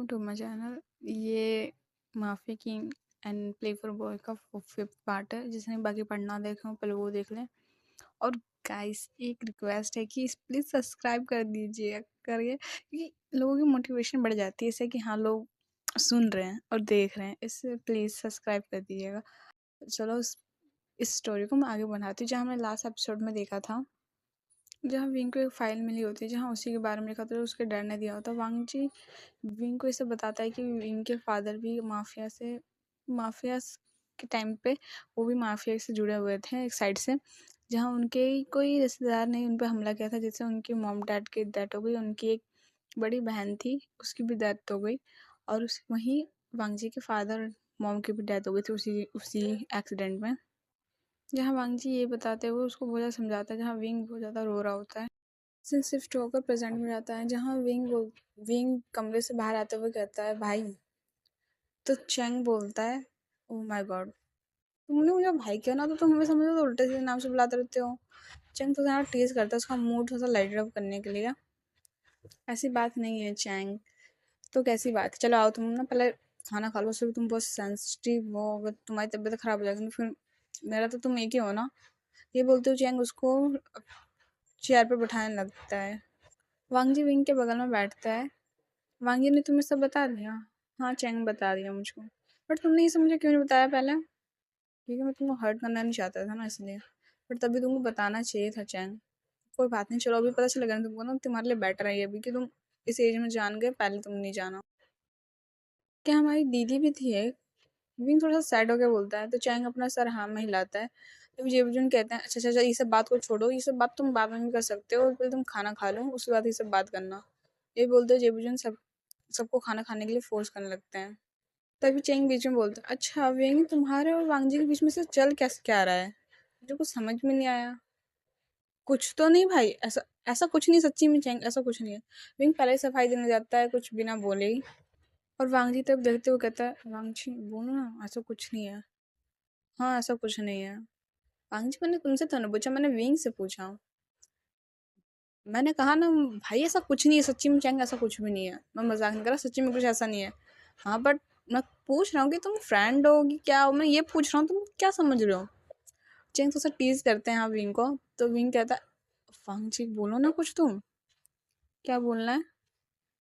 Welcome to my channel. ये माफी king and play for boy का 5th पार्ट है। जिसने बाकी पढ़ना देखा हो पहले वो देख लें। और गाइस एक रिक्वेस्ट है कि प्लीज़ सब्सक्राइब कर दीजिए करिए, क्योंकि लोगों की मोटिवेशन बढ़ जाती है इससे कि हाँ लोग सुन रहे हैं और देख रहे हैं। इससे प्लीज़ सब्सक्राइब कर दीजिएगा। चलो इस स्टोरी को मैं आगे बढ़ाती हूँ। जहाँ हमने लास्ट एपिसोड में देखा था, जहाँ विंग को एक फाइल मिली होती है जहाँ उसी के बारे में लिखा था, उसके डैड ने दिया होता। वांग जी विंग को इसे बताता है कि विंग के फादर भी माफिया के टाइम पे वो भी माफिया से जुड़े हुए थे एक साइड से, जहाँ उनके कोई रिश्तेदार ने उन पर हमला किया था, जिससे उनकी मॉम डैड की डेथ हो गई। उनकी एक बड़ी बहन थी, उसकी भी डेथ हो गई। और वहीं वांग जी के फादर मॉम की भी डेथ हो गई थी उसी उसी एक्सीडेंट में। जहाँ वांग जी ये बताते हुए उसको बहुत ज़्यादा समझाता है, जहाँ विंग बहुत ज़्यादा रो रहा होता है। सीन शिफ्ट होकर प्रेजेंट में जाता है, जहाँ विंग कमरे से बाहर आते हुए कहता है भाई। तो चैंग बोलता है ओह माय गॉड, तुमने मुझे भाई किया ना, तो तुम हमें समझो तो उल्टे सीधे नाम से बुलाते रहते हो। चैंग तो ज़्यादा टीज करता है उसका मूड थोड़ा सा लाइट अप करने के लिए। ऐसी बात नहीं है चैंग, तो कैसी बात, चलो आओ तुम ना पहले खाना खा लो। उससे भी तुम बहुत सेंसिटिव हो, अगर तुम्हारी तबीयत खराब हो जाएगी तो फिर मेरा तो तुम एक ही हो ना। ये बोलते हो चैंग उसको चेयर पर बैठाने लगता है। वांग जी विंग के बगल में बैठता है। वांगी ने तुम्हें सब बता दिया? हाँ चैंग बता दिया मुझको, बट तुमने ये सब मुझे क्यों नहीं बताया पहले? क्योंकि मैं तुमको हर्ट करना नहीं चाहता था ना, इसलिए। बट तभी तुमको बताना चाहिए था चैंग। कोई बात नहीं, चलो अभी पता चलेगा ना तुमको, ना तुम्हारे लिए बेटर है ये भी कि तुम इस एज में जान गए, पहले तुम नहीं जाना। क्या हमारी दीदी भी थी एक? विंग थोड़ा सा सैड होकर बोलता है, तो चैंग अपना सर हाँ में हिलाता है। तो जेबजुन कहते हैं अच्छा अच्छा अच्छा, ये सब बात को छोड़ो, ये सब बात तुम बाद में भी कर सकते हो, पहले तुम खाना खा लो उसके बाद ये सब बात करना। ये बोलते जेबजुन सबको खाना खाने के लिए फोर्स करने लगते हैं। तभी चेंग बीच में बोलता है अच्छा वेंग, तुम्हारे और वांगजी के बीच में से चल कैसे क्या रहा है? मुझे कुछ समझ में नहीं आया। कुछ तो नहीं भाई, ऐसा ऐसा कुछ नहीं, सच्ची में चेंग ऐसा कुछ नहीं है। विंग पहले ही सफाई देने जाता है कुछ बिना बोले ही। और वांगजी तब देखते हुए कहता है वांगजी बोलो ना, ऐसा कुछ नहीं है। हाँ ऐसा कुछ नहीं है। वांगजी मैंने तुमसे तो नहीं पूछा, मैंने विंग से पूछा। मैंने कहा ना भाई ऐसा कुछ नहीं है, सच्ची में चैंग ऐसा कुछ भी नहीं है, मैं मजाक नहीं कर रहा, सच्ची में कुछ ऐसा नहीं है। हाँ बट मैं पूछ रहा हूँ कि तुम फ्रेंड हो कि क्या हो, मैं ये पूछ रहा हूँ, तुम क्या समझ रहे हो? चैंग तो सर टीज करते हैं हाँ विंग को। तो विंग कहता है वांगजी बोलो ना कुछ तुम, क्या बोलना है?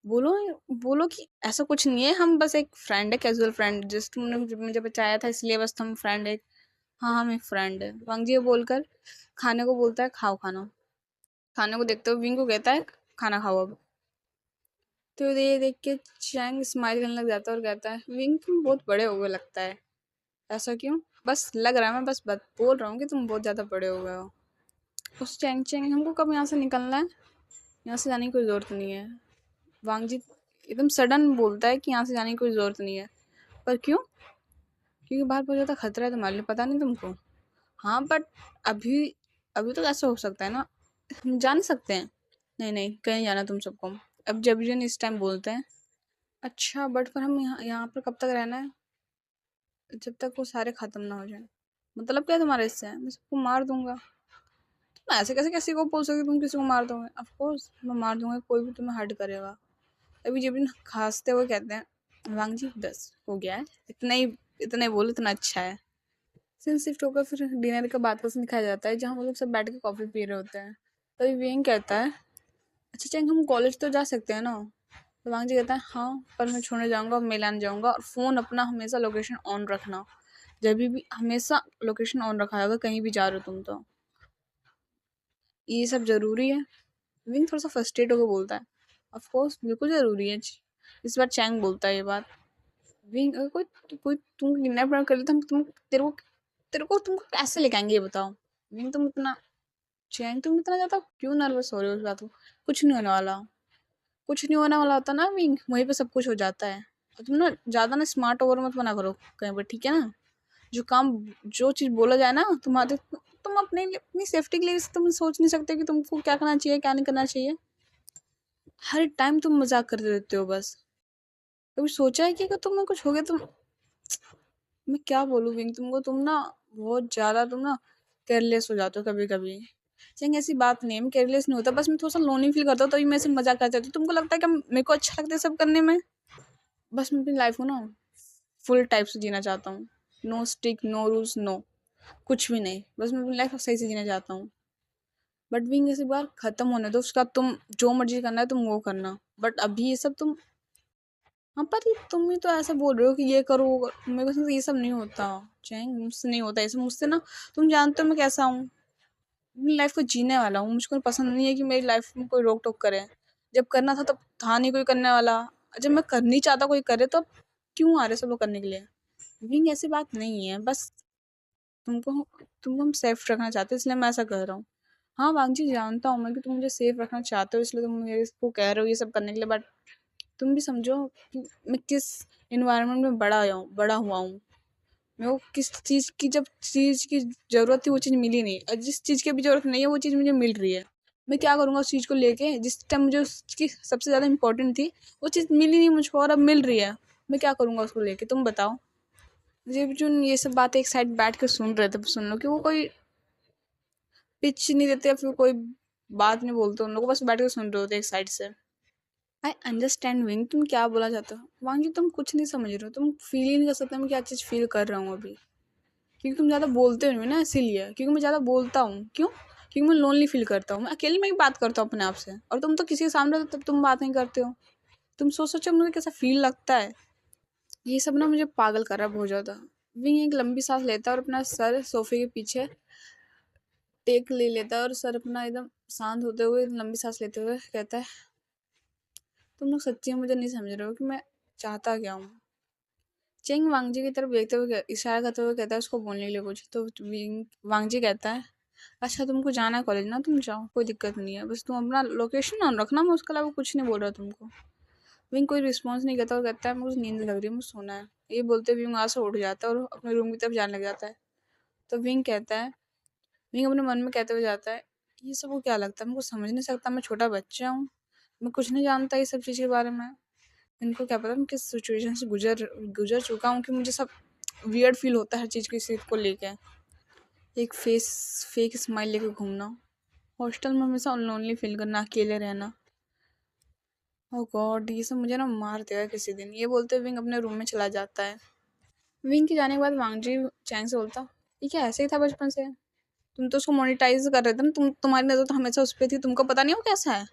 बोलो, बोलो कि ऐसा कुछ नहीं है, हम बस एक फ्रेंड है, कैजुअल फ्रेंड, जिस तुमने मुझे बचाया था इसलिए बस हम फ्रेंड है। हाँ हम एक फ्रेंड है। वांगजी ये बोलकर खाने को बोलता है खाओ खाना। खाने को देखते हुए विंग को कहता है खाना खाओ अब। तो ये देख के चैंग स्माइल करने लग जाता है और कहता है विंग तुम बहुत बड़े हो गए लगता है। ऐसा क्यों? बस लग रहा है, मैं बस बोल रहा हूँ कि तुम बहुत ज़्यादा बड़े हो गए हो। उस चैंग चैंग हमको कब यहाँ से निकलना है? यहाँ से जाने की कोई ज़रूरत नहीं है। वांगजी एकदम सडन बोलता है कि यहाँ से जाने की कोई ज़रूरत नहीं है। पर क्यों? क्योंकि बाहर बहुत ज़्यादा खतरा है तुम्हारे लिए, पता नहीं तुमको? हाँ बट अभी अभी तो कैसे हो सकता है ना, हम जा नहीं सकते हैं। नहीं नहीं कहीं जाना तुम सबको। अब जब इस टाइम बोलते हैं अच्छा बट पर हम यहाँ यहाँ पर कब तक रहना है? जब तक वो सारे खत्म ना हो जाए। मतलब क्या तुम्हारा इससे है? मैं सबको मार दूंगा। तुम ऐसे कैसे किसी को बोल सकते तुम किसी को मार दोगे? ऑफ कोर्स मैं मार दूंगा, कोई भी तुम्हें हर्ट करेगा। अभी जब इन खांसते हुए कहते हैं वांग जी बस हो गया है, इतना ही बोलो, इतना अच्छा है। सीन शिफ्ट होकर फिर डिनर का बात का सीन दिखाया जाता है, जहाँ वो लोग सब बैठ के कॉफी पी रहे होते हैं। तभी विंग कहता है अच्छा चैंग हम कॉलेज तो जा सकते हैं ना? तो वांग जी कहता है हाँ पर मैं छोड़ने जाऊंगा और मिलान जाऊंगा, और फोन अपना हमेशा लोकेशन ऑन रखना। जब भी हमेशा लोकेशन ऑन रखा है अगर कहीं भी जा रहे हो तुम तो। ये सब जरूरी है? विंग थोड़ा सा फ्रस्ट्रेट होकर बोलता है ऑफ कोर्स बिल्कुल जरूरी है। इस बार चैंग बोलता है ये बात। विंग अगर कोई कोई तुम किडनैप कर ले तो हम तेरे को तुमको कैसे लेके आएंगे ये बताओ? विंग तुम इतना चैंग तुम इतना ज्यादा क्यों नर्वस हो रहे हो इस बात को? कुछ नहीं होने वाला। कुछ नहीं होने वाला होता ना विंग, वहीं पे सब कुछ हो जाता है। और तुम ना ज्यादा ना स्मार्ट ओवर मत बना करो कहीं पर, ठीक है ना? जो चीज बोला जाए ना तुम्हारे, तुम अपनी सेफ्टी के लिए तुम सोच नहीं सकते कि तुमको क्या करना चाहिए क्या नहीं करना चाहिए। हर टाइम तुम मजाक करते रहते हो बस। कभी सोचा है कि अगर तुम्हें कुछ हो गया तुम, मैं क्या बोलूँ विंग तुमको, तुम ना बहुत ज्यादा तुम ना केयरलेस हो जाते हो कभी कभी। चंग ऐसी बात नहीं है, मैं केयरलेस नहीं होता, बस मैं थोड़ा सा लोनली फील करता हूँ, तभी मैं ऐसे मजाक कर जाती हूँ। तुमको लगता है कि मेरे को अच्छा लगता है सब करने में? बस मैं अपनी लाइफ को ना फुल टाइप से जीना चाहता हूँ। No stick, no rules, no कुछ भी नहीं। बस मैं अपनी लाइफ सही से जीना चाहता हूँ। बट बीइंग इस बार खत्म होने दो, उसका तुम जो मर्जी करना है तुम वो करना। बट अभी ये सब तुम, हाँ पर ये तुम ही तो ऐसा बोल रहे हो कि ये करो वो करो। मेरे को ये सब नहीं होता। चैंग मुझसे नहीं होता ऐसे, मुझसे ना। तुम जानते हो मैं कैसा हूँ। अपनी लाइफ को जीने वाला हूँ। मुझको पसंद नहीं है कि मेरी लाइफ में कोई रोक टोक करे। जब करना था तब था नहीं कोई करने वाला। जब मैं कर नहीं चाहता कोई करे तो क्यों आ रहे सब लोग करने के लिए। विंग ऐसी बात नहीं है। बस तुमको तुमको हम सेफ रखना चाहते हो इसलिए मैं ऐसा कर रहा हूँ। हाँ वांगजी, जानता हूँ मैं कि तुम मुझे सेफ रखना चाहते हो इसलिए तुम मेरे को कह रहे हो ये सब करने के लिए। बट तुम भी समझो कि मैं किस इन्वायरमेंट में बड़ा हुआ हूँ। मेरे को किस चीज़ की, जब चीज़ की ज़रूरत थी वो चीज़ मिली नहीं, और जिस चीज़ की अभी ज़रूरत नहीं है वो चीज़ मुझे मिल रही है। मैं क्या करूँगा उस चीज़ को लेके, जिस टाइम मुझे उसकी सबसे ज़्यादा इंपॉर्टेंट थी वो चीज़ मिली नहीं मुझको, और अब मिल रही है। मैं क्या करूँगा उसको लेके, तुम बताओ। मुझे भी जो ये सब बातें एक साइड बैठ के सुन रहे थे, सुन लो कि वो कोई पिच नहीं देते या फिर कोई बात नहीं बोलते, उन लोगों को बस बैठ के सुन रहे होते एक साइड से। आई अंडरस्टैंड विंग, तुम क्या बोला चाहते हो। वांगी तुम कुछ नहीं समझ रहे हो, तुम फील ही नहीं कर सकते मैं क्या चीज़ फील कर रहा हूँ अभी। क्योंकि तुम ज़्यादा बोलते नहीं हो ना, इसीलिए। क्योंकि मैं ज़्यादा बोलता हूँ, क्यों? क्योंकि मैं लोनली फील करता हूँ। मैं अकेले में ही बात करता हूँ अपने आप से, और तुम तो किसी के सामने हो तब तुम बात नहीं करते हो। तुम सोचो मुझे कैसा फील लगता है। ये सब ना मुझे पागल कर रहा है बहुत ज़्यादा। विंग एक लंबी सांस लेता है और अपना सर सोफे के पीछे टेक ले लेता है, और सर अपना एकदम शांत होते हुए लंबी सांस लेते हुए कहता है, तुम लोग सच्ची में मुझे नहीं समझ रहे हो कि मैं चाहता क्या हूँ। चेंग वांगजी की तरफ देखते हुए इशारा करते हुए कहता है उसको बोलने के लिए कुछ। तो वांगजी कहता है, अच्छा तुमको जाना है कॉलेज ना, तुम जाओ, कोई दिक्कत नहीं है। बस तुम अपना लोकेशन ऑन रखना, मैं उसके अलावा कुछ नहीं बोल रहा तुमको। विंग कोई रिस्पॉन्स नहीं करता और कहता है मुझे नींद लग रही है, मुझे सोना है। ये बोलते विंग वहाँ से उठ जाता है और अपने रूम की तरफ जाने लग जाता है। तो विंग कहता है, विंग अपने मन में कहते हुए जाता है, ये सब को क्या लगता है, मैं कुछ समझ नहीं सकता, मैं छोटा बच्चा हूँ, मैं कुछ नहीं जानता ये सब चीज़ के बारे में। इनको क्या पता मैं किस सिचुएशन से गुजर गुजर चुका हूँ कि मुझे सब वियर्ड फील होता है हर चीज़ किसी को लेके। एक फेक स्माइल लेके घूमना, हॉस्टल में हमेशा लोनली फील करना, अकेले रहना। ओह गॉड, ये सब मुझे ना मार देगा किसी दिन। ये बोलते हुए विंग अपने रूम में चला जाता है। विंग के जाने के बाद वांगजी चैंग से बोलता, ये क्या ऐसे ही था बचपन से, तुम तो उसको मोनिटाइज कर रहे थे ना, तुम्हारी नज़र तो हमेशा उस पर थी, तुमको पता नहीं वो कैसा है।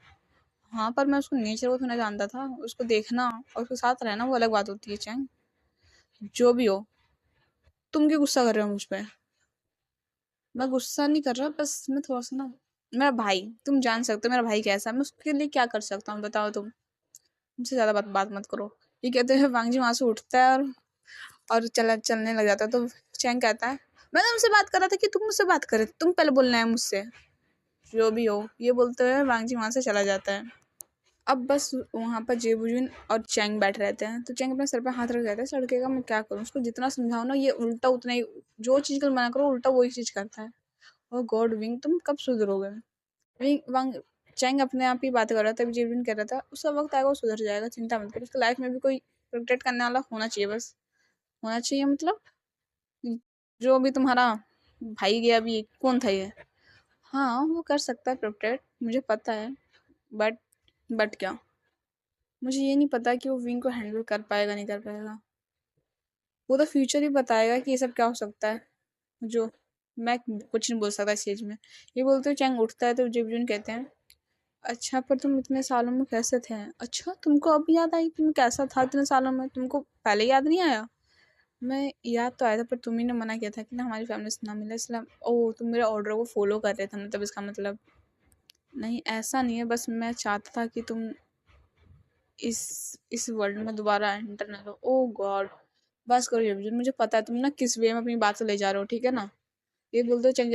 हाँ पर मैं उसको नेचर को थोड़ा जानता था, उसको देखना और उसके साथ रहना वो अलग बात होती है चैंग। जो भी हो, तुम क्यों गुस्सा कर रहे हो मुझ पर। मैं गुस्सा नहीं कर रहा, बस मैं थोड़ा सा ना, मेरा भाई, तुम जान सकते हो मेरा भाई कैसा है, मैं उसके लिए क्या कर सकता हूँ बताओ तुम। मुझसे ज़्यादा बात मत करो। ये कहते हैं वांगजी वहाँ से उठता है और चलने लग जाता है। तो चैंग कहता है, मैं तुमसे बात कर रहा था कि तुम मुझसे बात करे, तुम पहले बोलना है मुझसे। जो भी हो, ये बोलते हुए वांगजी वहाँ से चला जाता है। अब बस वहाँ पर जेबुजुन और चैंग बैठे रहते हैं। तो चैंग अपने सर पे हाथ रख जाता है, सर लड़के का मैं क्या करूँ, उसको जितना समझाऊँ ना ये उल्टा उतना ही, जो चीज़ का मना करो उल्टा वही चीज़ करता है। ओह गॉड विंग, तुम कब सुधरोगे। विंग वांग चैंग अपने आप ही बात कर रहा था, तभी जेबुजुन कह रहा था उसका वक्त आएगा वो सुधर जाएगा, चिंता मत करो। उसकी लाइफ में भी कोई प्रोटेक्ट करने वाला होना चाहिए, बस होना चाहिए। मतलब जो भी तुम्हारा भाई गया अभी कौन था ये। हाँ वो कर सकता है प्रोटेक्ट, मुझे पता है। बट बट क्या, मुझे ये नहीं पता कि वो विंग को हैंडल कर पाएगा नहीं कर पाएगा। वो तो फ्यूचर ही बताएगा कि ये सब क्या हो सकता है। जो मैं कुछ नहीं बोल सकता इस चीज़ में। ये बोलते हुए चैंग उठता है तो जिबजून कहते हैं, अच्छा पर तुम इतने सालों में कैसे थे। अच्छा तुमको अब याद आई तुम कैसा था इतने सालों में, तुमको पहले याद नहीं आया। मैं याद तो आया था पर तुम्ही ने मना किया था कि ना हमारी फैमिली से ना मिले, इसलिए ओ तुम मेरे ऑर्डर को फॉलो कर रहे थे, मतलब इसका मतलब। नहीं ऐसा नहीं है, बस मैं चाहता था कि तुम इस वर्ल्ड में दोबारा एंटर ना करो। ओ गॉड, बस करो ये, मुझे पता है तुम ना किस वे में अपनी बात से ले जा रहे हो, ठीक है ना। ये बोलते हो चंग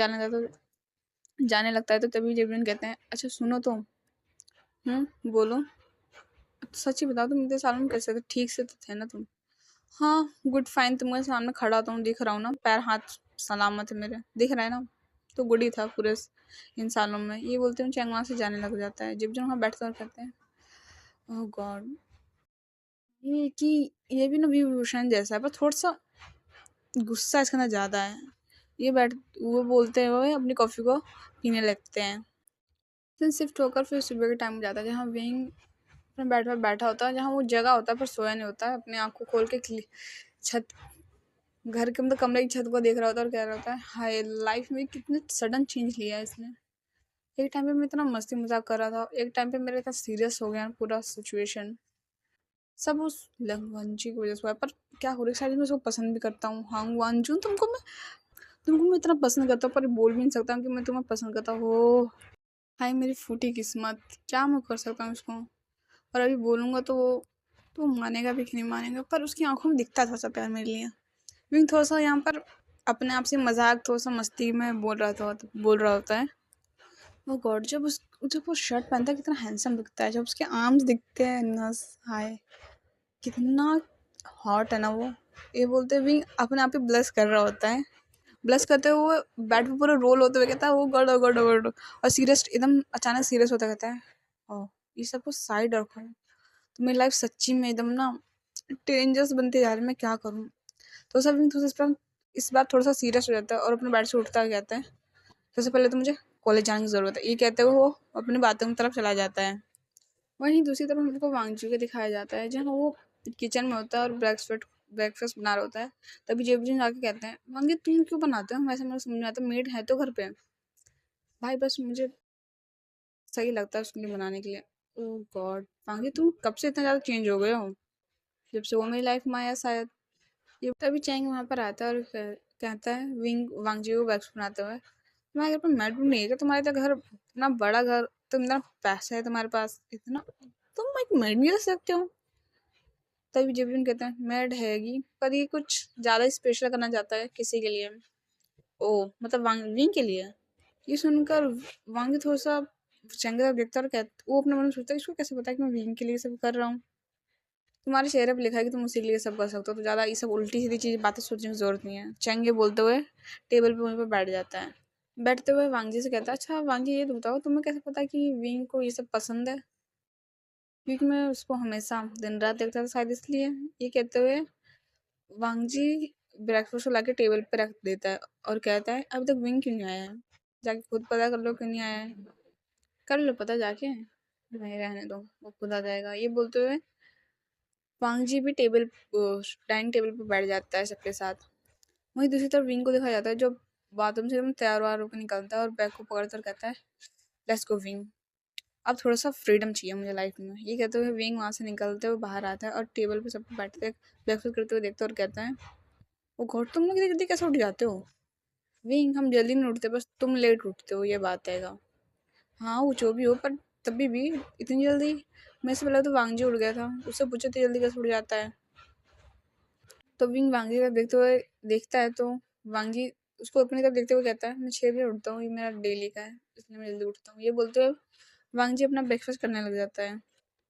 जाने लगता है। तो तभी जेबलिन कहते हैं, अच्छा सुनो तो, बोलो। सच ही बताओ तुम इतने सालों में कैसे थे, ठीक से तो थे ना तुम। हाँ गुड फाइन, तुम्हारे सामने खड़ा तो हूँ, दिख रहा हूँ ना, पैर हाथ सलामत है मेरे, दिख रहा है ना। तो गुड ही था पूरे इन सालों में। ये बोलते हैं चैंग वहाँ से जाने लग जाता है। जब वहाँ बैठते और कहते हैं, ओह गॉड, ये कि ये भी ना विभूषण जैसा है पर थोड़ा सा गुस्सा इसके अंदर ज़्यादा है। ये बैठ वो बोलते हुए अपनी कॉफ़ी को पीने लगते हैं। दिन शिफ्ट होकर फिर सुबह के टाइम हो जाता है जहाँ विंग अपने बेड पर बैठा होता है, जहाँ वो जगह होता है पर सोया नहीं होता है, अपनी आँखों खोल के छत, घर के मतलब कमरे की छत को देख रहा होता है और कह रहा होता है, हाय लाइफ में कितने सडन चेंज लिया है इसने। एक टाइम पे मैं इतना मस्ती मजाक कर रहा था, एक टाइम पे मेरा इतना सीरियस हो गया पूरा सिचुएशन, सब उस लंगवंजी की वजह से हुआ है। पर क्या हो रहा है, शायद मैं उसको पसंद भी करता हूँ। हाँ वांजू, तुमको मैं इतना पसंद करता हूँ, पर बोल भी नहीं सकता हूँ कि मैं तुम्हें पसंद करता हूँ। हाय मेरी फूटी किस्मत, क्या मैं कर सकता हूँ उसको। और अभी बोलूँगा तो वो तो मानेगा भी कि नहीं मानेगा, पर उसकी आंखों में दिखता था सा प्यार मेरे लिए। लेकिन थोड़ा सा यहाँ पर अपने आप से मजाक, थोड़ा सा मस्ती में बोल रहा होता है। वो गॉड, जब वो शर्ट पहनता है कितना हैंडसम दिखता है, जब उसके आर्म्स दिखते हैं, नस, हाय कितना हॉट है ना वो। ये बोलते हुए अपने आप ही ब्लश कर रहा होता है, ब्लश करते हुए बेड पे पूरा रोल होते हुए कहता है, वो गॉड गॉड गॉड, और सीरियस एकदम अचानक सीरियस होता कहता है, ओ ये सब कुछ साइड रखो, तो मेरी लाइफ सच्ची में एकदम ना डेंजरस बनती जा रही है, मैं क्या करूँ। तो सब थोड़ा सा इस बार थोड़ा सा सीरियस हो जाता है और अपने बेड से उठता है, कहता है सबसे पहले तो मुझे कॉलेज जाने की ज़रूरत है, ये कहते हुए वो अपनी बातों की तरफ चला जाता है। वहीं दूसरी तरफ हमको वांगचू के दिखाया जाता है, जहाँ वो किचन में होता है और ब्रेकफास्ट बना रहा होता है। तभी जेबुजिन जाके कहते हैं, वांगी तुम क्यों बनाते हो, वैसे मेरे समझ में आता, मेड है तो घर पे। भाई बस मुझे सही लगता है उसके लिए बनाने के लिए। ओह गॉड वांगी, तुम कब से इतना ज़्यादा चेंज हो गए हो, जब से वो मेरी लाइफ में आया शायद। ये तभी चैंग वहाँ पर आता है और कहता है विंग वांगजी को वैक्स बनाते हुए, तुम्हारे घर पर बेडरूम नहीं है क्या, तुम्हारे तो घर इतना बड़ा घर, तुम इतना पैसा है तुम्हारे पास इतना, तुम एक मेड नहीं रख सकते हो। तभी जेबुन कहते हैं मेड हैगी, पर ये कुछ ज़्यादा स्पेशल करना चाहता है किसी के लिए। ओ मतलब वांगी के लिए। ये सुनकर वांगी थोड़ा सा चंगे तरफ देखता है और कहता, वो अपने मन में सोचता है इसको कैसे पता है कि मैं विंग के लिए सब कर रहा हूँ। तुम्हारे चेहरे पर लिखा है कि तुम उसी के लिए सब कर सकते हो, तो ज़्यादा ये सब उल्टी सीधी चीज़ बातें सोचने की जरूरत नहीं है। चंगे बोलते हुए टेबल पे वहीं पर बैठ जाता है। बैठते हुए वांगी से कहता है, अच्छा वांगी ये तो बताओ तुम्हें कैसे पता कि विंग को ये सब पसंद है, क्योंकि मैं उसको हमेशा दिन रात देखता था शायद इसलिए। ये कहते हुए वांगजी ब्रेकफास्ट ला के टेबल पे रख देता है और कहता है अभी तक विंग क्यों नहीं आया है, जाके खुद पता कर लो क्यों नहीं आया है। कर लो पता जाके, नहीं रहने दो वो खुद आ जाएगा। ये बोलते हुए वांगजी भी डाइनिंग टेबल पे बैठ जाता है सबके साथ। वहीं दूसरी तरफ विंग को दिखाया जाता है, जो बाथरूम से एकदम तैयार वार होकर निकलता है और बैग को पकड़कर कहता है लेट्स गो विंग, अब थोड़ा सा फ्रीडम चाहिए मुझे लाइफ में। ये कहते हुए विंग वहाँ से निकलते हुए बाहर आता है और टेबल पे सब बैठते ब्रेकफास्ट करते हुए देखते और कहता है, वो घोट तुम लोग इतनी जल्दी कैसे उठ जाते हो। विंग हम जल्दी नहीं उठते, बस तुम लेट उठते हो, ये बात है। हाँ वो जो भी हो, पर तभी भी इतनी जल्दी, मेरे से पहले तो वांगजी उड़ गया था, उससे पूछो इतनी जल्दी कैसे उड़ जाता है। तो विंग वांगी का देखते हुए देखता है, तो वांगी उसको अपनी तरफ देखते हुए कहता है मैं 6 बजे उठता हूँ, ये मेरा डेली का है, इसलिए मैं जल्दी उठता हूँ। ये बोलते हुए वांगजी अपना ब्रेकफास्ट करने लग जाता है।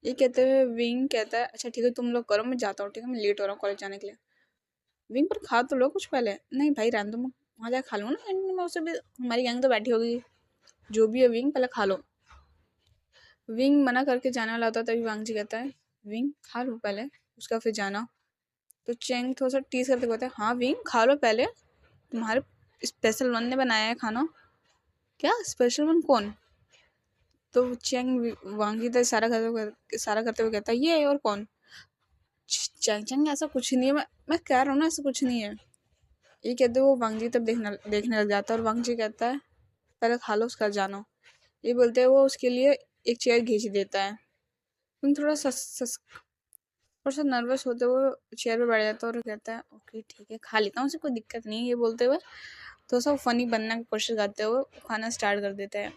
ये कहते हुए विंग कहता है अच्छा ठीक है तुम लोग करो, मैं जाता हूँ, ठीक है मैं लेट हो रहा हूँ कॉलेज जाने के लिए। विंग पर खा तो लो कुछ पहले, नहीं भाई रहने दो, मैं वहाँ जाकर खा लूँ ना कैंटीन में, उससे भी हमारी गैंग तो बैठी होगी, जो भी है विंग पहले खा लो। विंग मना करके जाने वाला होता है, तभी वांगजी कहता है विंग खा लो पहले, उसका फिर जाना। तो चेंग थोड़ा सा टीज करते कहता है हाँ विंग खा लो पहले, तुम्हारे स्पेशल वन ने बनाया है खाना। क्या स्पेशल वन कौन। तो चेंग वांगी तो इशारा करते हुए कहता है ये और कौन। चेंग चेंग ऐसा कुछ नहीं है, मैं कह रहा हूँ ना ऐसा कुछ नहीं है। ये कहते वो वांगजी तब देखने लग जाता है और वांगजी कहता है पहले खा लो उसका जानो। ये बोलते हैं वो उसके लिए एक चेयर खींच देता है। तुम थोड़ा सा नर्वस होते हुए चेयर पे बैठ जाता है और कहता है ओके ठीक है खा लेता हूँ, उसे कोई दिक्कत नहीं है। ये बोलते हुए थोड़ा सा फनी बनने की कोशिश करते हुए खाना स्टार्ट कर देता है।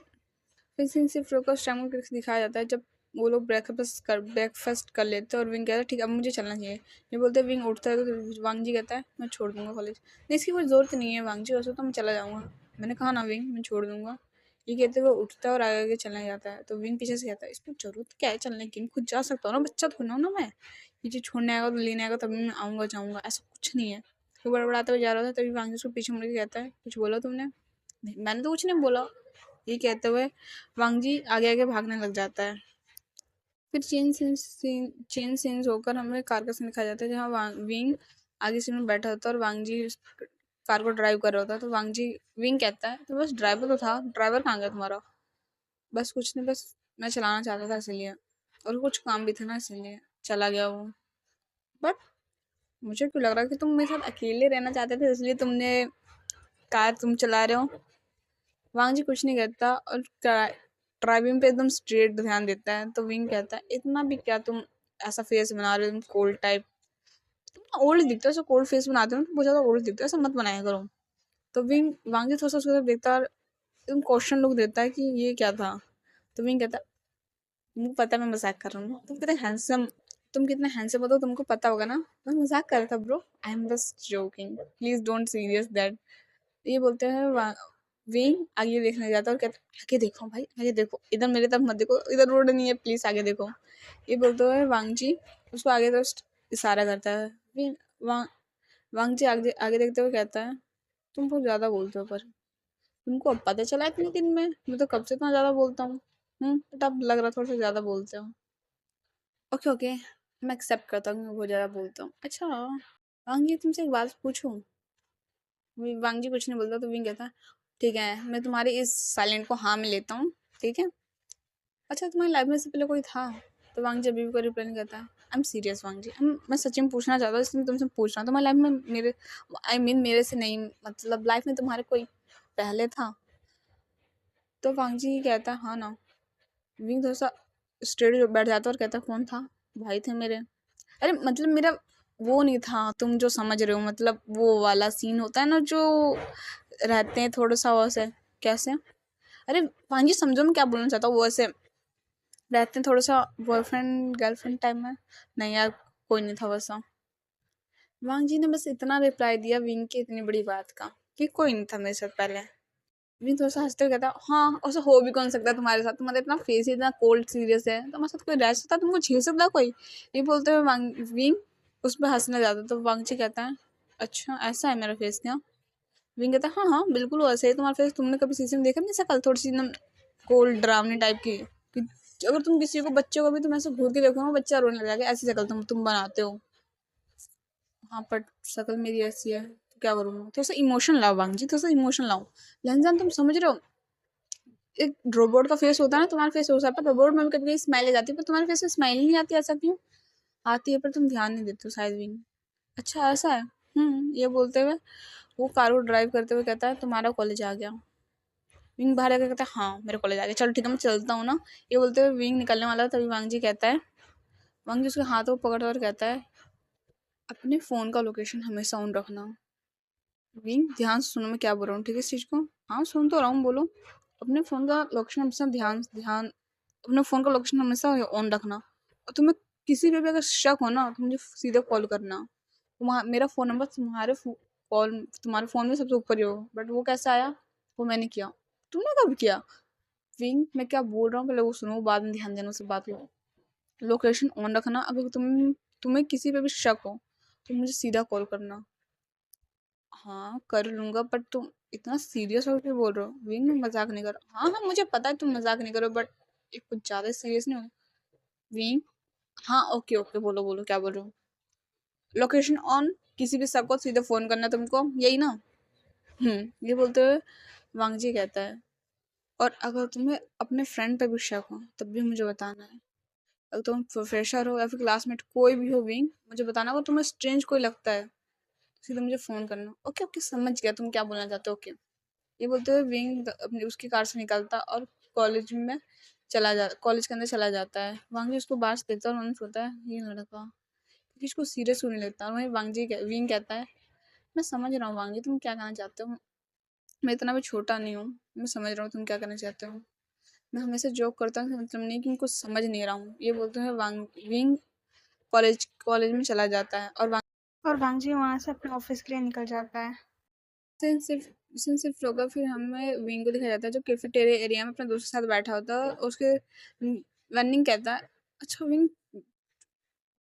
फिर सीन सिर्फ फोकस टाइम को दिखाया जाता है, जब वो लोग ब्रेकफास्ट कर लेते हैं और विंग कहता है ठीक है अब मुझे चलना चाहिए। ये बोलते हैं विंग उठता है तो वांग जी कहता है मैं छोड़ दूंगा कॉलेज, नहीं इसकी कोई ज़रूरत नहीं है वांग जी, वैसे तो मैं चला जाऊँगा, मैंने कहा ना विंग मैं छोड़ दूंगा। ये कहते हुए उठता है और आगे आगे चलने जाता है, तो विंग पीछे से कहता है इसको जरूरत क्या है चलने की, मैं खुद जा सकता हूँ ना, बच्चा थोड़ा ना मैं, ये चीज़ छोड़ने आएगा तो लेने आएगा तभी मैं आऊँगा जाऊँगा, ऐसा कुछ नहीं है। वो बड़बड़ाते हुए जा रहा था, तभी वांग जी उसको पीछे मुड़ के कहता है कुछ बोला तुमने, मैंने तो कुछ नहीं बोला। ये कहते हुए वांगजी आगे आगे भागने लग जाता है। फिर चेन सीन्स होकर हमें कार का सीन दिखाया जाता है, जहाँ विंग आगे सीट में बैठा होता है और वांगजी कार को ड्राइव कर रहा होता है। तो वांगजी विंग कहता है तो बस ड्राइवर तो था, ड्राइवर कहाँ गया तुम्हारा। बस कुछ नहीं, बस मैं चलाना चाहता था इसलिए। और कुछ काम भी था ना इसलिए चला गया वो। बट मुझे क्यों लग रहा है कि तुम मेरे साथ अकेले रहना चाहते थे इसलिए तुमने कार तुम चला रहे हो। वांग जी कुछ नहीं कहता और ड्राइविंग पे एकदम स्ट्रेट ध्यान देता है। तो विंग कहता है इतना भी क्या तुम ऐसा फेस बना रहे हो, तुम कोल्ड टाइप, तुम ओल्ड दिखते हो, ऐसा कोल्ड फेस बनाते हो, तुम बहुत ज्यादा ओल्ड दिखते हो, ऐसा मत बनाया करो। तो विंग वांग जी थोड़ा सा उसकी तरफ देखता है और एकदम क्वेश्चन लुक देता है कि ये क्या था। तो विंग कहता है तुमको पता है मैं मजाक कर रहा हूँ, तुम कितने हैंडसम हो तो तुमको पता होगा ना, मैं मजाक कर रहा था bro, I am just joking, please don't serious that. ये बोलते हैं विंग आगे देखने जाता है और कहता है आगे देखो भाई, आगे देखो, इधर मेरे तरफ मत देखो, इधर रोड नहीं है, प्लीज आगे देखो। ये बोलते हुए वांग जी उसको आगे तरफ इशारा करता है। विंग वांग वांग जी आगे आगे देखते हुए कहता है तुम बहुत ज्यादा बोलते हो, पर तुमको अब पता चला इतने दिन में, मैं तो कब से इतना ज्यादा बोलता हूँ। बट अब लग रहा थोड़ा सा ज्यादा बोलते हो। ओके ओके, मैं एक्सेप्ट करता हूँ कि मैं बहुत ज्यादा बोलता हूँ। अच्छा वांग जी तुमसे एक बात पूछूं। वांग जी कुछ नहीं बोलता तो विंग कहता है ठीक है मैं तुम्हारे इस साइलेंट को हाँ में लेता हूँ, ठीक है। अच्छा तुम्हारी लाइफ में से पहले कोई था। तो वांग जी अभी भी कोई रिप्लाई नहीं करता है। आई एम सीरियस वांग जी, मैं सच में पूछना चाहता हूँ इसलिए मैं तुमसे पूछ रहा हूँ तुम्हारी लाइफ में मेरे, आई मीन मेरे से नहीं, मतलब लाइफ में तुम्हारे कोई पहले था। तो वांग जी कहता है हाँ ना। विंग थोड़ा सा स्ट्रेट बैठ जाता है और कहता है कौन था। भाई थे मेरे। अरे मतलब मेरा वो नहीं था, तुम जो समझ रहे हो, मतलब वो वाला सीन होता है ना जो रहते हैं थोड़ा सा वैसे। कैसे, अरे वांजी समझो मैं क्या बोलना चाहता हूँ, वो ऐसे रहते हैं थोड़ा सा बॉयफ्रेंड गर्लफ्रेंड टाइम में। नहीं यार कोई नहीं था वैसा। वांग जी ने बस इतना रिप्लाई दिया विंग की इतनी बड़ी बात का कि कोई नहीं था मेरे साथ पहले। विंग थोड़ा सा हंसते हुए कहता हाँ ऐसा हो भी कौन सकता है तुम्हारे साथ, तुम्हारा इतना फेस ही इतना कोल्ड सीरियस है, तुम्हारे साथ कोई रह सकता, तुमको झेल सकता कोई। ये बोलते हुए विंग उस पर हंसने जाता तो वांग जी कहता है अच्छा ऐसा है मेरा फेस क्या। विंग कहता है हाँ हाँ बिल्कुल वैसे ही तुम्हारा फेस, तुमने कभी शीशे में देखा नहीं शक्ल थोड़ी सी एकदम कोल्ड डरावनी टाइप की कि अगर तुम किसी को बच्चे को भी तुम ऐसे घूर के देखो ना बच्चा रोने लग जाएगा, ऐसी शक्ल तुम बनाते हो। हाँ पर शक्ल मेरी ऐसी है तो क्या करूँ मैं, थोड़ा सा इमोशन लाओ वांग जी, थोड़ा सा इमोशन लाओ। लहनजान तुम समझ रहे हो, एक रोबोट का फेस होता है ना, तुम्हारा फेस हो सकता है रोबोट में भी कभी कभी स्माइल आ जाती है, पर तुम्हारे फेस में स्माइल नहीं आती, ऐसा क्यों। आती है पर तुम ध्यान नहीं देते हो शायद भी। अच्छा ऐसा है। ये बोलते हुए वो कार को ड्राइव करते हुए कहता है तुम्हारा कॉलेज आ गया। विंग बाहर आकर कहता है हाँ मेरे कॉलेज आ गया, चलो ठीक है मैं चलता हूँ ना। ये बोलते हुए विंग निकलने वाला है, तभी वांग जी कहता है, वांग जी उसके हाथों को पकड़ता और कहता है अपने फ़ोन का लोकेशन हमेशा ऑन रखना। विंग ध्यान से सुनो मैं क्या बोल रहा हूँ, ठीक है इस चीज़ को। हाँ सुन तो रहा हूँ बोलो। अपने फ़ोन का लोकेशन हमेशा ध्यान ध्यान अपने फ़ोन का लोकेशन हमेशा ऑन रखना, और तुम्हें किसी पे भी अगर शक हो ना तो मुझे सीधे कॉल करना। मेरा फ़ोन नंबर कॉल तुम्हारे फ़ोन में सबसे ऊपर ही हो, बट वो कैसे आया, वो मैंने किया। तुमने कब किया। विंग मैं क्या बोल रहा हूँ पहले वो सुनो, बाद में ध्यान देना उस बात को। लोकेशन ऑन रखना, अगर तुम्हें किसी पे भी शक हो तो मुझे सीधा कॉल करना। हाँ कर लूंगा, बट तुम इतना सीरियस होकर बोल रहे हो। विंग मैं मजाक नहीं कर रहा, हाँ हाँ मुझे पता है तुम मजाक नहीं करो, बट ये कुछ ज्यादा सीरियस नहीं हो। विंग हाँ ओके ओके बोलो बोलो क्या बोल रहे हो। लोकेशन ऑन, किसी भी सबको सीधे फोन करना तुमको, यही ना। ये बोलते हुए वांग जी कहता है और अगर तुम्हें अपने फ्रेंड पे भी शक हो तब भी मुझे बताना है। अगर तुम प्रोफेसर हो या फिर क्लासमेट कोई भी हो विंग, मुझे बताना। अगर तुम्हें स्ट्रेंज कोई लगता है सीधे मुझे फोन करना। ओके ओके समझ गया तुम क्या बोलना चाहते हो, ओके। ये बोलते हुए विंग अपनी उसकी कार से निकलता और कॉलेज के अंदर चला जाता है। वांग जी उसको बाहर से देखता है और उन्होंने सोचता है ये लड़का किसी इसको सीरियस क्यों नहीं लेता। और वहीं विंग कहता है मैं समझ रहा हूँ वांग जी तुम क्या कहना चाहते हो, मैं इतना भी छोटा नहीं हूँ, मैं समझ रहा हूँ तुम क्या करना चाहते हो। मैं हमेशा जोक करता हूँ मतलब नहीं कि मैं कुछ समझ नहीं रहा हूँ। ये बोलते हुए विंग कॉलेज कॉलेज में चला जाता है और वांग जी वहाँ से अपने ऑफिस के लिए निकल जाता है। सीन शिफ्ट होकर फिर हमें विंग को दिखाया जाता है जो कैफेटेरिया एरिया में अपने दोस्त के साथ बैठा होता है और उसके वनिंग कहता है अच्छा विंग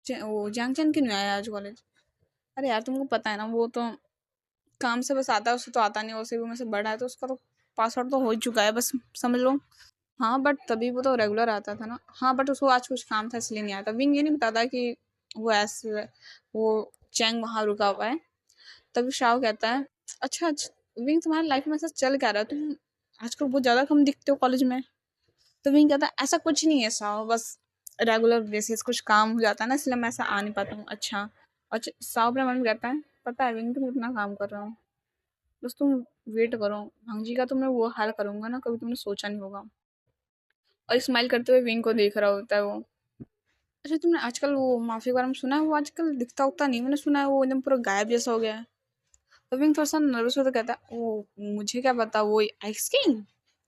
वो जैंगचैन क्यों नहीं आया आज कॉलेज। अरे यार तुमको पता है ना वो तो काम से बस आता है, उससे तो आता नहीं, वैसे भी मेरे से बड़ा है तो उसका तो पासवर्ड तो हो ही चुका है बस, समझ लो। हाँ बट तभी वो तो रेगुलर आता था ना। हाँ बट उसको आज कुछ काम था इसलिए नहीं आया था। विंग ये नहीं बताता कि वो ऐसे वो चैंग वहाँ रुका हुआ है। तभी शाओ कहता है अच्छा विंग तुम्हारी लाइफ में ऐसा चल क्या रहा है, तुम आजकल बहुत ज्यादा कम दिखते हो कॉलेज में। तो विंग कहता है ऐसा कुछ नहीं है शाओ, बस रेगुलर बेसिस कुछ काम हो जाता है ना, इसलिए मैं ऐसा आ नहीं पाता हूँ। अच्छा, अच्छा साहब अपने मन में कहता है, पता है विंग तुम कितना काम कर रहा हूँ, बस तुम वेट करो, भांजी का तो मैं वो हाल करूंगा ना, कभी तुमने सोचा नहीं होगा। और स्माइल करते हुए विंग को देख रहा होता है वो। अच्छा तुमने आजकल वो माफी के बारे में सुना है? वो आजकल दिखता उगता नहीं, मैंने सुना है वो एकदम पूरा गायब जैसा हो गया है। तो विंग थोड़ा सा नर्वस होता कहता है, वो मुझे क्या पता, वो ice king,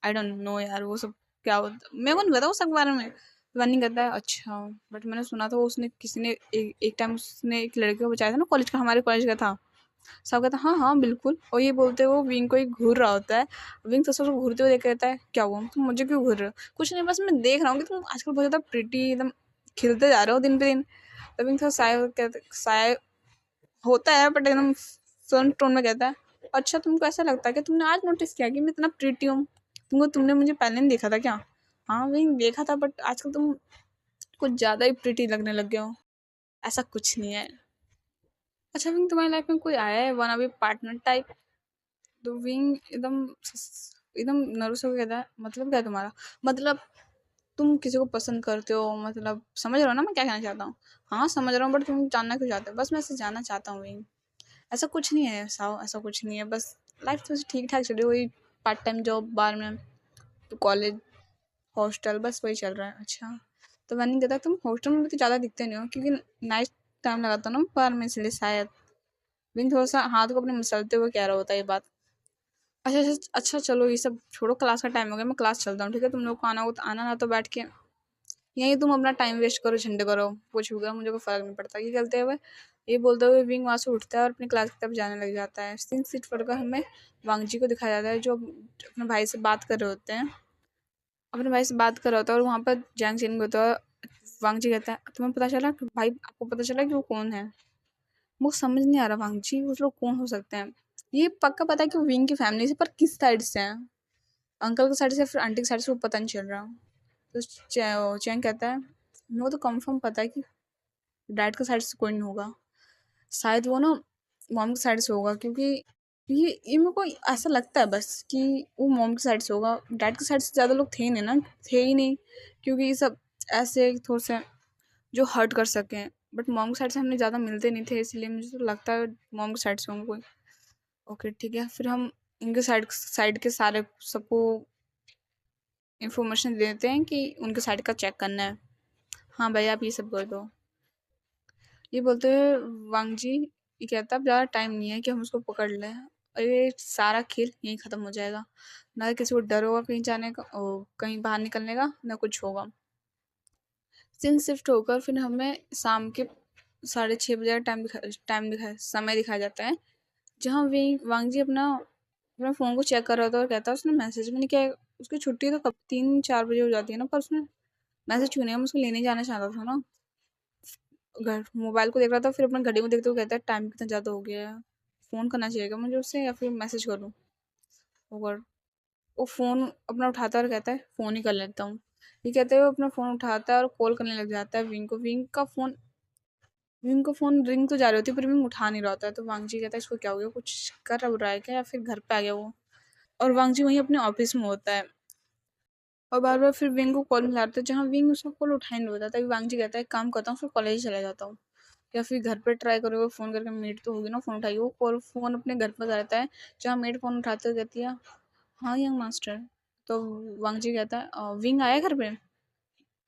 I don't know यार वो सब क्या होता, मेरे को नहीं पता उस सब के बारे में। रनिंग करता है, अच्छा बट मैंने सुना था वो उसने किसी ने एक टाइम उसने एक लड़के को बचाया था ना, कॉलेज का, हमारे कॉलेज का था। सब कहता है हाँ हाँ बिल्कुल, और ये बोलते हुए वो विंग को एक घूर रहा होता है। विंग तो सबको घूरते हुए देख के कहता है, क्या हुआ तुम मुझे क्यों घूर रहे हो? कुछ नहीं, बस मैं देख रहा हूँ कि तुम आजकल बहुत ज्यादा प्रिटी एकदम खिलते जा रहे हो दिन पे दिन। तो विंग थोड़ा साय होता है बट एकदम सन टोन में कहता है, अच्छा तुमको ऐसा लगता है कि तुमने आज नोटिस किया कि मैं इतना प्रिटी हूँ? तुमने मुझे पहले नहीं देखा था क्या? हाँ विंग देखा था, बट आजकल तुम कुछ ज्यादा ही प्रिटी लगने लग गए हो। ऐसा कुछ नहीं है। अच्छा विंग, तुम्हारी लाइफ में कोई आया है वन अभी पार्टनर टाइप? तो विंग एकदम एकदम नर्वस होकर कहता है, मतलब क्या है तुम्हारा? मतलब तुम किसी को पसंद करते हो, मतलब समझ रहे हो ना मैं क्या कहना चाहता हूँ? हाँ समझ रहा हूँ, बट तुम जानना क्यों चाहते हो? बस मैं ऐसे जानना चाहता हूँ विंग। ऐसा कुछ नहीं है साव, ऐसा कुछ नहीं है, बस लाइफ तो ठीक ठाक चल रही है, वही पार्ट टाइम जॉब बार में, तो कॉलेज, हॉस्टल, बस वही चल रहा है। अच्छा, तो मैंने कहता तुम हॉस्टल में तो ज़्यादा दिखते नहीं हो, क्योंकि नाइट टाइम लगाता हूँ ना बार में, इसलिए शायद। विंग थोड़ा सा हाथ को अपने मसलते हुए कह रहा होता है ये बात। अच्छा अच्छा अच्छा, चलो ये सब छोड़ो, क्लास का टाइम हो गया, मैं क्लास चलता हूँ, ठीक है? तुम लोग को आना हो तो आना, ना तो बैठ के यहीं तुम अपना टाइम वेस्ट करो, झंडे करो, कुछ होगा मुझे कोई फर्क नहीं पड़ता। ये कहते हुए, ये बोलते हुए विंग वहाँ से उठता है और अपनी क्लास की तरफ जाने लग जाता है। सीन सीट पढ़कर हमें वांगजी को दिखाया जाता है, जो अपने भाई से बात कर रहे होते हैं, अपने भाई से बात कर रहा होता है, और वहाँ पर जैंग सिंह होता है। वांगजी कहता है, तुम्हें पता चला कि भाई, आपको पता चला कि वो कौन है? मुझे समझ नहीं आ रहा वांगजी, वो लोग कौन हो सकते हैं? ये पक्का पता है कि वो विंग की फैमिली से, पर किस साइड से है? अंकल की साइड से या फिर आंटी की साइड से, वो पता नहीं चल रहा। तो चैंग कहता है, मेरे को तो कंफर्म पता है कि डैड के साइड से कोई नहीं होगा, शायद वो ना मॉम की साइड से होगा, क्योंकि ये मेरे को ऐसा लगता है बस कि वो मॉम की साइड से होगा। डैड की साइड से ज़्यादा लोग थे नहीं ना, थे ही नहीं, क्योंकि ये सब ऐसे थोड़े से जो हर्ट कर सकें। बट मॉम की साइड से हमने ज़्यादा मिलते नहीं थे, इसलिए मुझे तो लगता है मॉम की साइड से होंगे कोई। ओके ठीक है, फिर हम इनके साइड साइड के सारे सबको इन्फॉर्मेशन देते हैं कि उनके साइड का चेक करना है। हाँ भाई आप ये सब कर दो। ये बोलते हुए वांगजी ये कहता, अब ज़्यादा टाइम नहीं है कि हम उसको पकड़ लें, और ये सारा खेल यहीं ख़त्म हो जाएगा। ना किसी को डर होगा कहीं जाने का, कहीं बाहर निकलने का, ना कुछ होगा। सीन शिफ्ट होकर फिर हमें शाम के 6:30 बजे का टाइम दिखाया, समय दिखाया जाता है, जहाँ वे वांगजी अपना अपने फ़ोन को चेक कर रहा था और कहता है उसने मैसेज भी नहीं किया। उसकी छुट्टी तो कब 3-4 बजे हो जाती है ना, पर उसने मैसेज क्यों नहीं? हम उसको लेने जाना चाहता था ना। घर मोबाइल को देख रहा था, फिर अपने घड़ी को देखते हुए कहता है, टाइम कितना ज़्यादा हो गया है, फ़ोन करना चाहिए क्या मुझे उससे, या फिर मैसेज करूँ? और वो फ़ोन अपना उठाता है और कहता है फ़ोन ही कर लेता हूँ। ये कहते हुए अपना फ़ोन उठाता है और कॉल करने लग जाता है विंग को। विंग को फ़ोन रिंग तो जा रही होती है, पर विंग उठा नहीं रहा होता है। तो वांगजी कहता है इसको क्या हो गया, कुछ कर रहा है क्या, या फिर घर पे आ गया वो? और वांगजी वहीं अपने ऑफिस में होता है, और बार बार फिर विंग को कॉल मिलाता है, जहाँ विंग उसका कॉल उठा ही नहीं होता। तभी वांगजी कहता है एक काम करता हूँ, फिर कॉलेज चला जाता हूँ, या फिर घर पे ट्राई करोगे फ़ोन करके, मेट तो होगी ना फ़ोन उठाई। वो कॉल फ़ोन अपने घर पर रहता है, जहाँ मेट फ़ोन उठाते हुए कहती है, हाँ यंग मास्टर। तो वांगजी कहता है, विंग आया घर पे?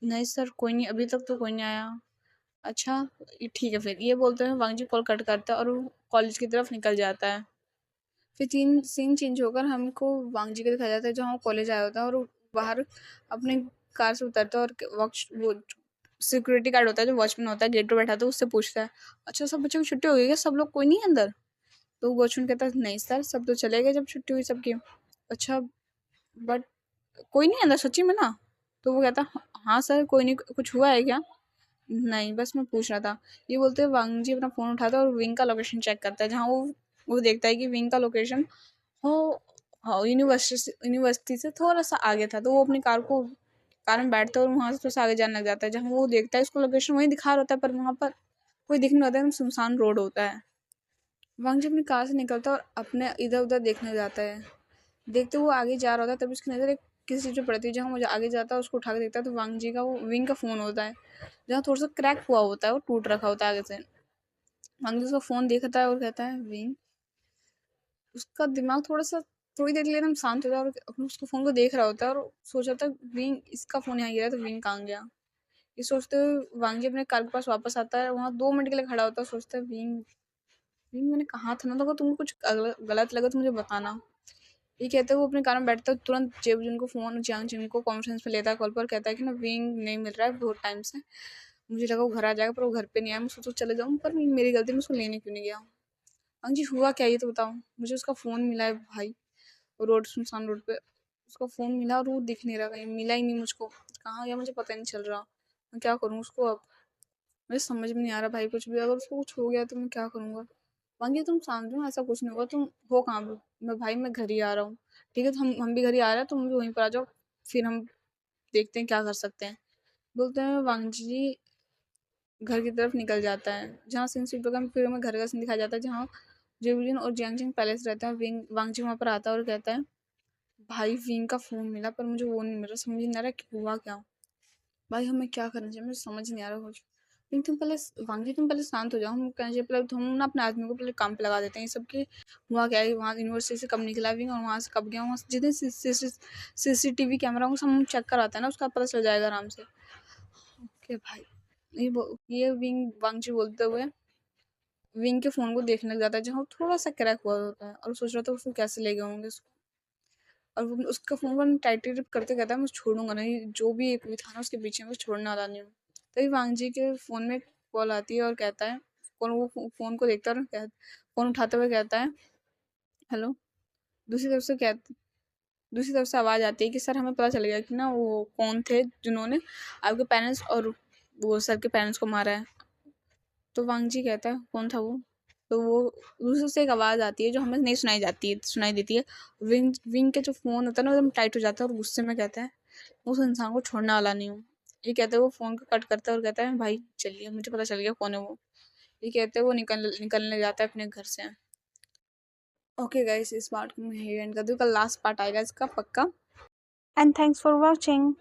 नहीं सर कोई नहीं, अभी तक तो कोई नहीं आया। अच्छा ये ठीक है, फिर ये बोलते हैं वांगजी कॉल कट करता है और वो कॉलेज की तरफ निकल जाता है। फिर तीन सीन चेंज होकर हमको वांगजी को दिखाया जाता है, जहाँ वो कॉलेज आया होता है, और वो बाहर अपने कार से उतरता है, और वॉच वो सिक्योरिटी गार्ड होता है जो वॉचमैन होता है गेट पर बैठा, तो उससे पूछता है, अच्छा सब बच्चों की छुट्टी हो गई क्या, सब लोग कोई नहीं है अंदर? तो वॉचमैन कहता है नहीं सर, सब तो चले गए जब छुट्टी हुई सबकी। अच्छा बट कोई नहीं है अंदर सच्ची में ना? तो वो कहता हाँ सर कोई नहीं, कुछ हुआ है क्या? नहीं बस मैं पूछ रहा था। ये बोलते हुए वांगजी अपना फ़ोन उठाता है और विंग का लोकेशन चेक करता है, जहाँ वो देखता है कि विंग का लोकेशन हो, हाँ यूनिवर्सिटी से थोड़ा सा आगे था। तो वो अपनी कार में बैठता है और वहाँ से थोड़ा सा आगे जाने लग जाता है, जहाँ वो देखता है उसको लोकेशन वहीं दिखा रहा होता है, पर वहाँ पर कोई दिख नहीं होता है, एकदम सुनसान रोड होता है। वांगजी अपनी कार से निकलता है और अपने इधर उधर देखने जाता है। देखते हुए आगे जा रहा होता है, तभी उसकी नज़र एक किसी चीज़ पे पड़ती है, जहाँ मुझे आगे जाता है उसको उठा के देखता है तो वांग जी का वो विंग का फ़ोन होता है, जहाँ थोड़ा सा क्रैक हुआ होता है, वो टूट रखा होता है आगे से। वांग जी उसका फ़ोन देखता है और कहता है विंग। उसका दिमाग थोड़ा सा थोड़ी देर के लिए एकदम शांत होता है और अपने उसको फ़ोन को देख रहा होता है और सोच रहा था विंग इसका फ़ोन यहाँ गिरा है तो विंग कहाँ गया। ये सोचते हुए वांग जी अपने कार के पास वापस आता है, वहाँ 2 मिनट के लिए खड़ा होता है, सोचता है विंग विंग मैंने कहा था ना, तो अगर तुमको कुछ गलत लगा तो मुझे बताना। ये कहते हुए वो अपने कार में बैठता है, तुरंत जेब को फ़ोन जियांग जिंग को कॉन्फ्रेंस पे लेता है कॉल पर, कहता है कि ना विंग नहीं मिल रहा है बहुत टाइम से, मुझे लगा वो घर आ जाएगा पर वो घर पे नहीं आया, मैं सोचा चले जाऊँ पर मेरी गलती, मैं उसको लेने क्यों नहीं गया। हाँ जी, हुआ क्या ये तो बताओ। मुझे उसका फ़ोन मिला है भाई, रोड सुनसान रोड पे उसका फ़ोन मिला और वो दिख नहीं रहा, कहीं मिला ही नहीं मुझको, कहाँ गया मुझे पता नहीं चल रहा। मैं क्या करूँ उसको अब, मुझे समझ में नहीं आ रहा भाई कुछ भी, अगर उसको कुछ हो गया तो मैं क्या करूँगा। मांगी तुम शांत हो, ऐसा कुछ नहीं होगा, तुम हो कहाँ पे। मैं भाई मैं घर ही आ रहा हूँ। ठीक है तो हम भी घर ही आ रहे हैं, तुम भी वहीं पर आ जाओ, फिर हम देखते हैं क्या कर सकते हैं। बोलते हैं वांगजी जी घर की तरफ निकल जाता है, जहाँ सीन स्पीड का फिर हमें घर का सीन दिखाया जाता है, जहाँ जेवलिन और जियांगजिंग पैलेस रहता है। विंग वांगजी वहाँ पर आता है और कहता है भाई विंग का फ़ोन मिला पर मुझे वो नहीं मिल रहा, समझ नहीं आ रहा कि हुआ क्या। भाई हमें क्या करना चाहिए, मुझे समझ नहीं आ रहा कुछ। लेकिन तुम पहले वांगी तुम पहले शांत हो जाओ, हम कहना चाहिए पहले हम ना अपने आदमी को पहले काम पे लगा देते हैं, ये सब कि हुआ क्या है, वहाँ यूनिवर्सिटी से कब निकला भी और वहाँ से कब गया, वहाँ से जितने सीसीटीवी कैमरा होंगे सब हम चेक कराते हैं ना, उसका पता चल जाएगा आराम से। ओके भाई। ये विंग वांगजी बोलते हुए विंग के फ़ोन को देखने लग जाता है, जहाँ थोड़ा सा क्रैक हुआ होता है, और सोच रहा था उसको कैसे ले गए होंगे उसको। और वो उसका फ़ोन को टाइट ग्रिप करते कहता है मैं छोड़ूंगा नहीं, जो भी एक भी था ना उसके पीछे मैं छोड़ने वाला नहीं हूँ। तभी वांग जी के फ़ोन में कॉल आती है और कहता है, कौन वो फ़ोन को देखता है और फ़ोन उठाते हुए कहता है हेलो। दूसरी तरफ से कहते दूसरी तरफ से आवाज़ आती है कि सर हमें पता चल गया कि ना वो कौन थे जिन्होंने आपके पेरेंट्स और वो सर के पेरेंट्स को मारा है। तो वांग जी कहता है कौन था वो। तो वो दूसरे से एक आवाज़ आती है जो हमें नहीं सुनाई देती है। विंग विंग के जो फ़ोन होता है ना एकदम टाइट हो जाता है और गुस्से में कहता है उस इंसान को छोड़ने वाला नहीं हूँ। ये कहते हुए वो फ़ोन को कट करता है और कहता है भाई चलिए मुझे पता चल गया कौन है वो। ये कहते हुए वो निकलने जाता है अपने घर से। ओके गाइस, इस पार्ट को मैं यहीं एंड कर दूँ, कल लास्ट पार्ट आएगा इसका पक्का। And thanks for watching.